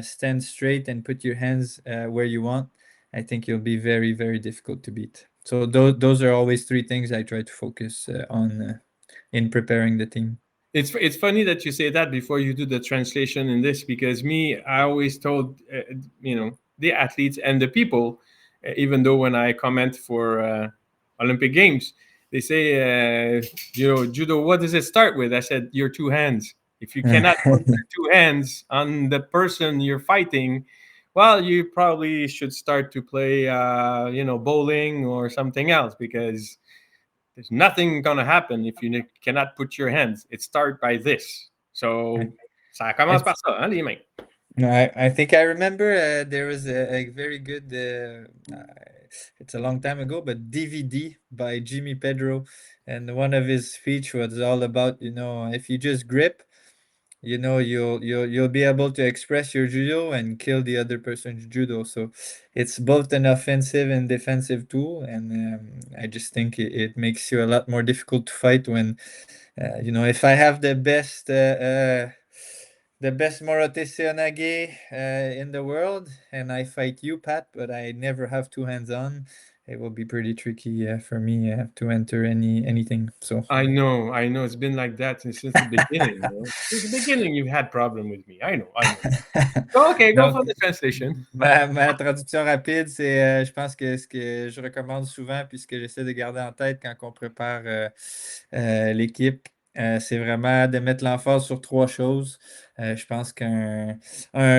stand straight and put your hands where you want. I think you'll be very, very difficult to beat. So those are always 3 things I try to focus on in preparing the team.
It's funny that you say that before you do the translation in this, because I always told the athletes and the people, even though when I comment for Olympic Games, they say judo, what does it start with? I said your 2 hands. If you cannot put your 2 hands on the person you're fighting, well, you probably should start to play bowling or something else, because there's nothing going to happen if you cannot put your hands. It starts by this. So, ça commence par ça, hein, les mains.
I think I remember there was a very good, it's a long time ago, but DVD by Jimmy Pedro. And one of his speech was all about, if you just grip, you'll be able to express your judo and kill the other person's judo. So it's both an offensive and defensive tool. And I just think it makes you a lot more difficult to fight when, if I have the best Morote Seonage in the world, and I fight you, Pat, but I never have two hands on. It will be pretty tricky for me to enter anything. So
I know. It's been like that since the beginning. Since the beginning, you've had problem with me. I know. Okay, go
Donc,
for the translation.
ma traduction rapide, c'est, je pense que ce que je recommande souvent, puis ce que j'essaie de garder en tête quand on prépare l'équipe, c'est vraiment de mettre l'emphase sur trois choses. Je pense qu'un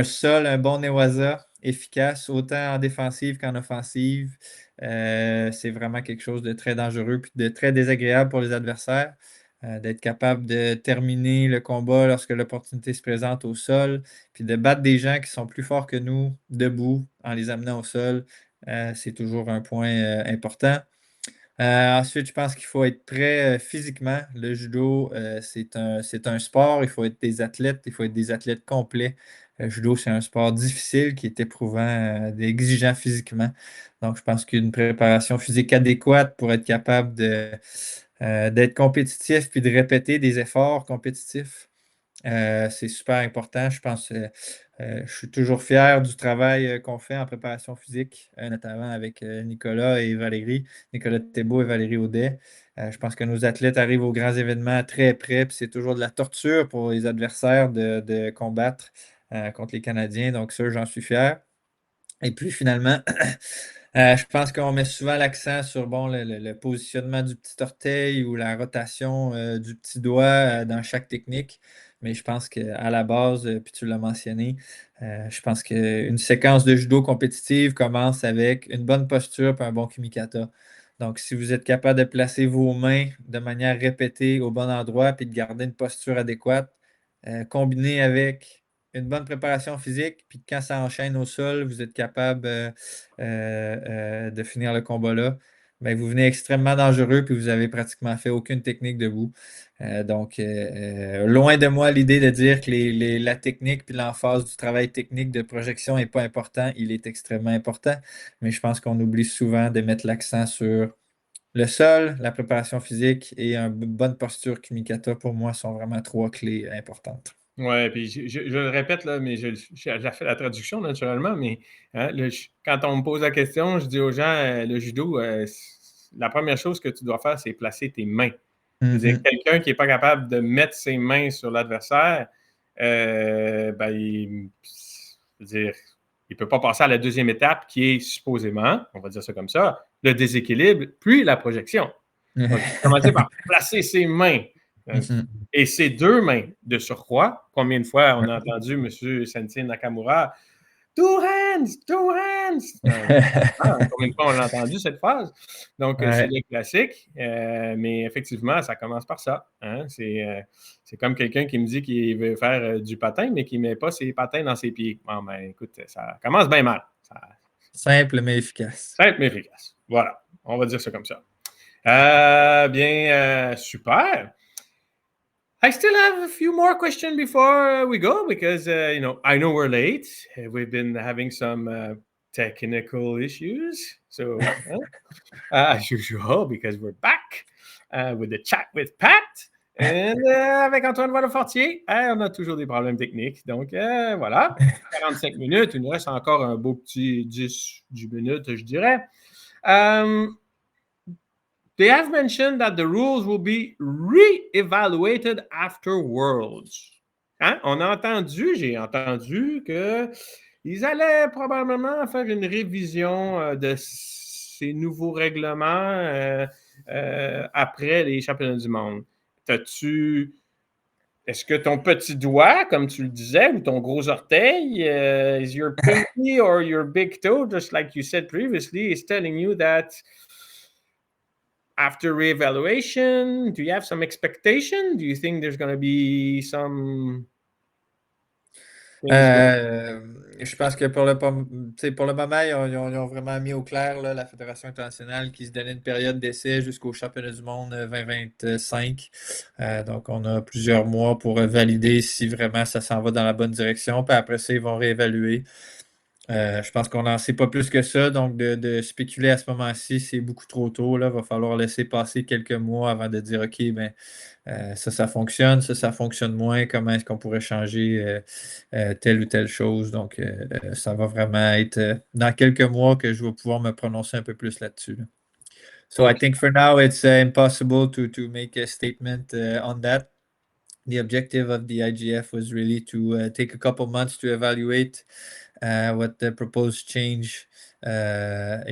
sol, un bon Newaza, efficace, autant en défensive qu'en offensive, c'est vraiment quelque chose de très dangereux puis de très désagréable pour les adversaires. D'être capable de terminer le combat lorsque l'opportunité se présente au sol, puis de battre des gens qui sont plus forts que nous debout en les amenant au sol, c'est toujours un point important. Ensuite, je pense qu'il faut être prêt physiquement. Le judo, c'est un sport, il faut être des athlètes, il faut être des athlètes complets. Le judo, c'est un sport difficile qui est éprouvant, exigeant physiquement. Donc, je pense qu'une préparation physique adéquate pour être capable d'être compétitif puis de répéter des efforts compétitifs. C'est super important. Je pense, je suis toujours fier du travail qu'on fait en préparation physique, notamment avec Nicolas et Valérie, Nicolas Thébault et Valérie Audet. Je pense que nos athlètes arrivent aux grands événements très près, puis c'est toujours de la torture pour les adversaires de combattre contre les Canadiens. Donc ça, j'en suis fier. Et puis finalement, je pense qu'on met souvent l'accent sur bon, le positionnement du petit orteil ou la rotation du petit doigt dans chaque technique. Mais je pense qu'à la base, puis tu l'as mentionné, je pense qu'une séquence de judo compétitive commence avec une bonne posture et un bon kumikata. Donc, si vous êtes capable de placer vos mains de manière répétée au bon endroit puis de garder une posture adéquate, combiné avec une bonne préparation physique, puis quand ça enchaîne au sol, vous êtes capable de finir le combat là, ben, vous venez extrêmement dangereux, puis vous avez pratiquement fait aucune technique debout. Donc, loin de moi l'idée de dire que la technique puis l'emphase du travail technique de projection n'est pas important. Il est extrêmement important, mais je pense qu'on oublie souvent de mettre l'accent sur le sol, la préparation physique et une bonne posture kumikata, pour moi, sont vraiment trois clés importantes.
Ouais, puis je le répète, là, mais j'ai fait la traduction naturellement, mais hein, quand on me pose la question, je dis aux gens, le judo, la première chose que tu dois faire, c'est placer tes mains. Je veux dire,
Mhm.
quelqu'un qui n'est pas capable de mettre ses mains sur l'adversaire, ben, je veux dire, il ne peut pas passer à la deuxième étape qui est supposément, on va dire ça comme ça, le déséquilibre, puis la projection. Donc, il faut commencer par placer ses mains.
Mhm.
Et ses deux mains de surcroît. Combien de fois on a entendu M. Sensei Nakamura Two hands, two hands. Combien de fois on l'a entendu cette phrase? Donc, c'est
Ouais,
le classique, mais effectivement, ça commence par ça. Hein? C'est comme quelqu'un qui me dit qu'il veut faire du patin, mais qui ne met pas ses patins dans ses pieds. Bon, ben, écoute, ça commence bien mal.
simple mais efficace.
Simple mais efficace. Voilà, on va dire ça comme ça. Bien, super. I still have a few more questions before we go because I know we're late. We've been having some technical issues, so as usual, because we're back with the chat with Pat and avec Antoine Valafortier. On a toujours des problèmes techniques, donc voilà. 45 minutes, il nous reste encore un beau petit 10 minutes, je dirais. They have mentioned that the rules will be re-evaluated after Worlds. Hein? J'ai entendu qu'ils allaient probablement faire une révision de ces nouveaux règlements après les championnats du monde. Est-ce que ton petit doigt, comme tu le disais, ou ton gros orteil, is your pinky or your big toe, just like you said previously, is telling you that after reevaluation, do you have some expectation? Do you think there's going to be something things go.
Je pense que pour le moment, ils ont vraiment mis au clair là, la Fédération internationale qui se donnait une période d'essai jusqu'au championnat du monde 2025. Donc, on a plusieurs mois pour valider si vraiment ça s'en va dans la bonne direction. Puis après ça, ils vont réévaluer. Je pense qu'on n'en sait pas plus que ça. Donc, de spéculer à ce moment-ci, c'est beaucoup trop tôt. Là. Il va falloir laisser passer quelques mois avant de dire, OK, ben, ça fonctionne, ça fonctionne moins. Comment est-ce qu'on pourrait changer telle ou telle chose? Donc, ça va vraiment être dans quelques mois que je vais pouvoir me prononcer un peu plus là-dessus. Là. So I think for now it's impossible to make a statement on that. The objective of the IGF was really to take a couple months to evaluate what the proposed change will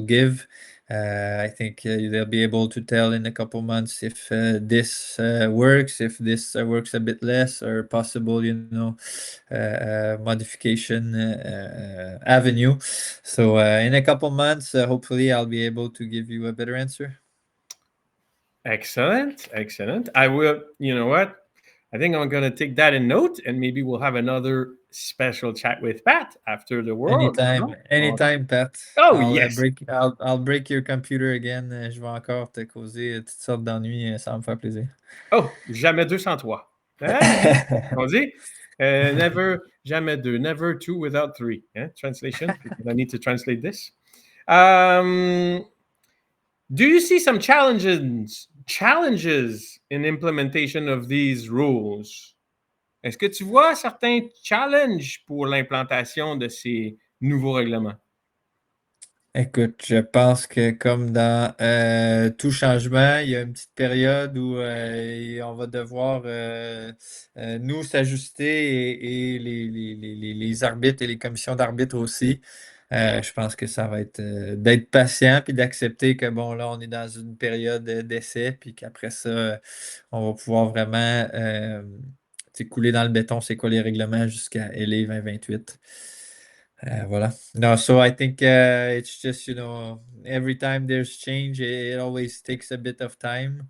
give. I think they'll be able to tell in a couple months if this works, if this works a bit less, or possible, modification avenue. So in a couple months, hopefully, I'll be able to give you a better answer.
Excellent, excellent. I will. You know what? I think I'm gonna take that in note, and maybe we'll have another special chat with Pat after the World.
Anytime, anytime, Pat.
Oh
I'll
yes.
break, I'll break your computer again. Je vais encore te causer toutes sortes d'ennuis. Ça va me faire plaisir.
Oh, jamais deux sans trois. Hein? On dit never, jamais deux, never two without three. Hein? Translation, because I need to translate this. Do you see some challenges in implementation of these rules? Est-ce que tu vois certains challenges pour l'implantation de ces nouveaux règlements?
Écoute, je pense que comme dans tout changement, il y a une petite période où on va devoir nous s'ajuster et les arbitres et les commissions d'arbitres aussi. Je pense que ça va être d'être patient puis d'accepter que bon, là, on est dans une période d'essai puis qu'après ça, on va pouvoir vraiment couler dans le béton, c'est quoi les règlements jusqu'à LA 2028. Voilà. No, so I think it's just, every time there's change, it always takes a bit of time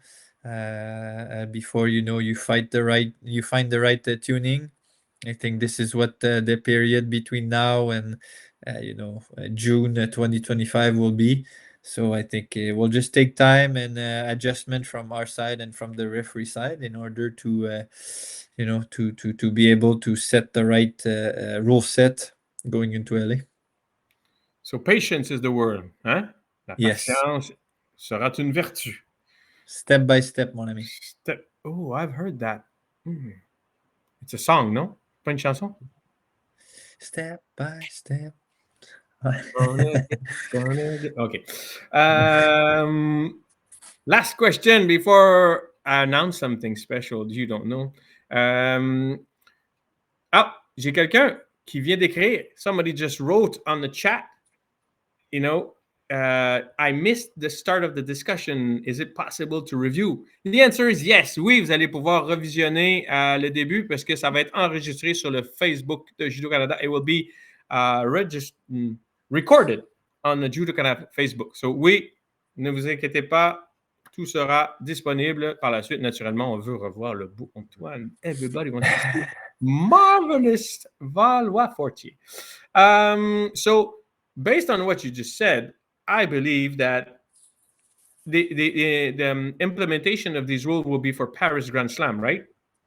before you find the right tuning. I think this is what the period between now and June 2025 will be. So I think it will just take time and adjustment from our side and from the referee side in order to to be able to set the right rule set going into LA.
So patience is the word. Hein? La
Yes.
patience sera une vertu.
Step by step, mon ami.
Oh, I've heard that. It's a song, non? Pas une chanson?
Step by step.
Okay. Last question before I announce something special you don't know. J'ai quelqu'un qui vient d'écrire. Somebody just wrote on the chat, I missed the start of the discussion. Is it possible to review? The answer is yes. Oui, vous allez pouvoir revisionner le début parce que ça va être enregistré sur le Facebook de Judo Canada. It will be recorded on the Judo Canada Facebook. So oui, ne vous inquiétez pas, tout sera disponible par la suite. Naturellement, on veut revoir le beau Antoine. Everybody wants to see marvelous Valois Fortier. So based on what you just said, I believe that the implementation of these rules will be for Paris Grand Slam, right?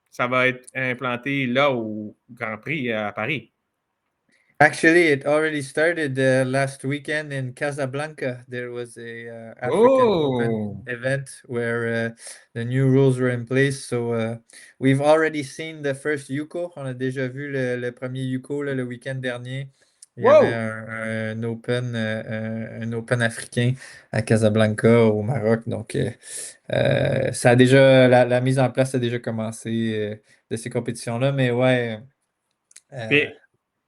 Ça va être implanté là au Grand Prix à Paris.
Actually, it already started last weekend in Casablanca. There was a African Open event where the new rules were in place. So we've already seen the first Yuko. On a déjà vu le premier Yuko le week-end dernier. Il y avait un Open africain à Casablanca au Maroc. Donc, ça a déjà la mise en place a déjà commencé de ces compétitions-là. Mais ouais.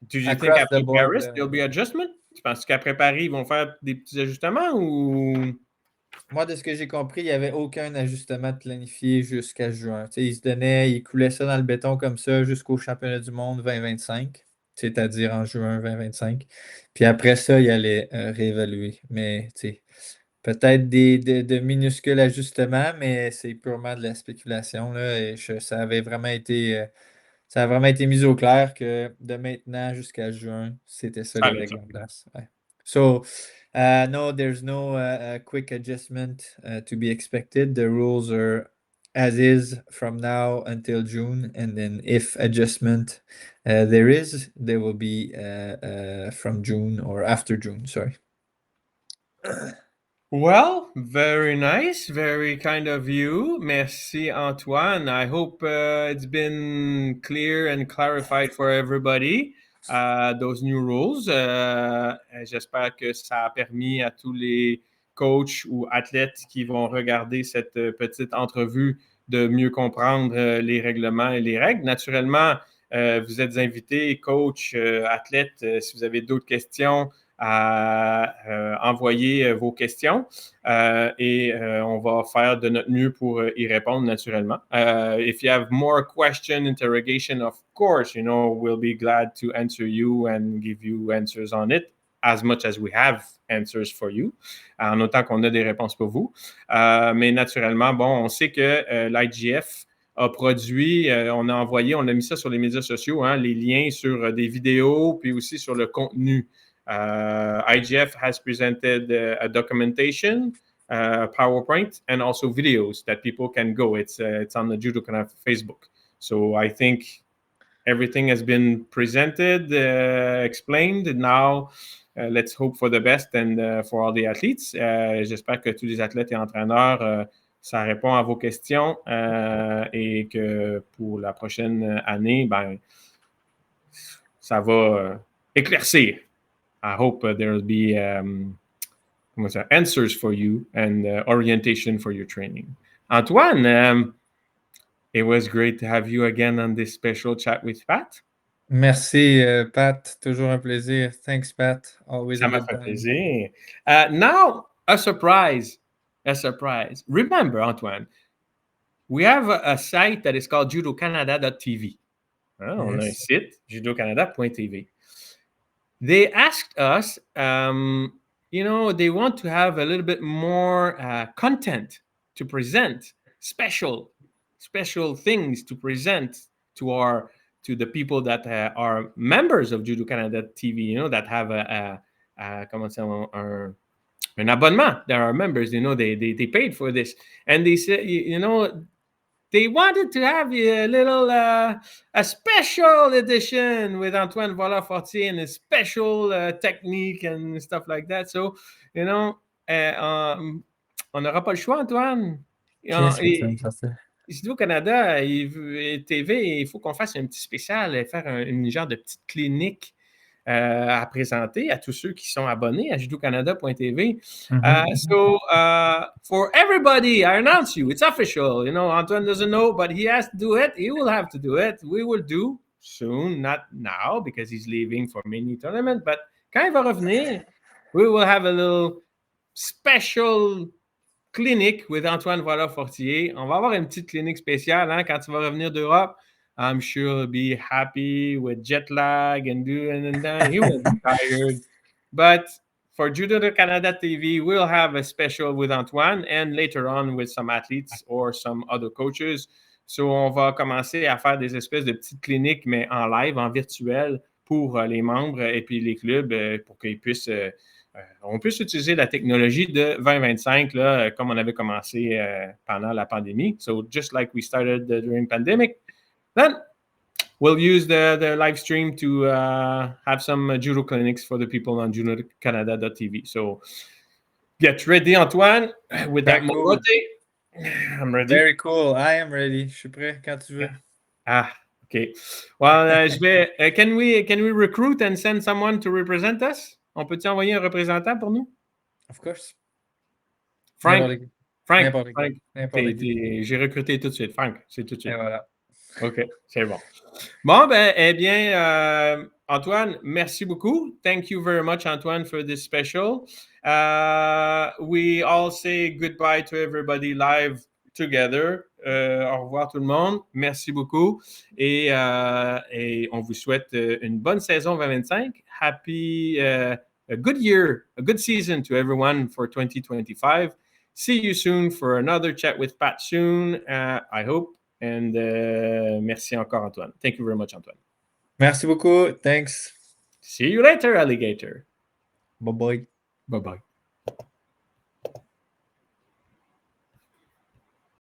Do you think
Across the
after
board.
Paris, there'll be adjustment? Tu penses qu'après Paris, ils vont faire des petits ajustements ou...
Moi, de ce que j'ai compris, il n'y avait aucun ajustement de planifié jusqu'à juin. Tu sais, ils coulaient ça dans le béton comme ça jusqu'au championnat du monde 2025, c'est-à-dire en juin 2025. Puis après ça, il allait réévaluer. Mais tu sais, peut-être de minuscules ajustements, mais c'est purement de la spéculation, là, et ça avait vraiment été ça a vraiment été mis au clair que de maintenant jusqu'à juin, c'était ça
Ça
les
va être
règles
ça.
en place. Ouais. So, no, there's no quick adjustment to be expected. The rules are as is from now until June, and then if adjustment there is, there will be from June or after June. Sorry.
Well, very nice, very kind of you. Merci, Antoine. I hope it's been clear and clarified for everybody, those new rules. J'espère que ça a permis à tous les coachs ou athlètes qui vont regarder cette petite entrevue de mieux comprendre les règlements et les règles. Naturellement, vous êtes invités, coach, athlètes, si vous avez d'autres questions, à envoyer vos questions et on va faire de notre mieux pour y répondre naturellement. If you have more question, interrogation, of course, we'll be glad to answer you and give you answers on it as much as we have answers for you, en autant qu'on a des réponses pour vous. Mais naturellement, bon, on sait que l'IGF a produit, on a mis ça sur les médias sociaux, hein, les liens sur des vidéos, puis aussi sur le contenu. IGF has presented a documentation, PowerPoint, and also videos that people can go. It's on the Judo Canada Facebook. So I think everything has been presented, explained. Now, let's hope for the best and for all the athletes. J'espère que tous les athlètes et entraîneurs, ça répond à vos questions et que pour la prochaine année, ben, ça va éclaircir. I hope there will be answers for you and orientation for your training. Antoine, it was great to have you again on this special chat with Pat.
Merci, Pat. Toujours un plaisir. Thanks, Pat. Always
Ça
a
m'a
good
fait
time.
plaisir. Now, a surprise. A surprise. Remember, Antoine, we have a site that is called judocanada.tv. On a un
Yes.
site, judocanada.tv. They asked us, they want to have a little bit more content to present, special things to present to the people that are members of Judo Canada TV, that have comment ça, un abonnement. There are members, they paid for this. And they said, they wanted to have a little a special edition with Antoine Vola-Fortier and a special technique and stuff like that. So, on n'aura pas le choix, Antoine.
Qu'est-ce que tu vas me faire ça?
Ici au Canada, TV, il faut qu'on fasse un petit spécial, faire une genre de petite clinique à présenter à tous ceux qui sont abonnés à judocanada.tv. So for everybody, I announce you, it's official. Antoine doesn't know, but he has to do it. He will have to do it. We will do soon, not now because he's leaving for mini tournament, but quand il va revenir, we will have a little special clinique with Antoine Vola-Fortier. On va avoir une petite clinique spéciale quand tu vas revenir d'Europe. I'm sure he'll be happy with jet lag and then he will be tired. But for Judo de Canada TV, we'll have a special with Antoine and later on with some athletes or some other coaches. So, on va commencer à faire des espèces de petites cliniques, mais en live, en virtuel, pour les membres et puis les clubs pour qu'ils puissent on puisse utiliser la technologie de 2025 là, comme on avait commencé pendant la pandémie. So just like we started during pandemic, then we'll use the live stream to have some judo clinics for the people on judocanada.tv. So get ready, Antoine, with that
Very cool.
morote. I'm ready.
Very cool. I am ready. Je suis prêt quand tu veux.
Okay. Well, can we recruit and send someone to represent us? On peut-tu envoyer un représentant pour nous?
Of course.
Frank.
N'importe
J'ai recruté tout de suite. Frank, c'est tout de
Et
suite.
voilà.
OK, c'est bon. Bon, eh bien, Antoine, merci beaucoup. Thank you very much, Antoine, for this special. We all say goodbye to everybody live together. Au revoir tout le monde. Merci beaucoup. Et on vous souhaite une bonne saison 2025. Happy, a good year, a good season to everyone for 2025. See you soon for another chat with Pat soon, I hope. And merci encore, Antoine. Thank you very much, Antoine.
Merci beaucoup. Thanks.
See you later, alligator.
Bye-bye.
Bye-bye.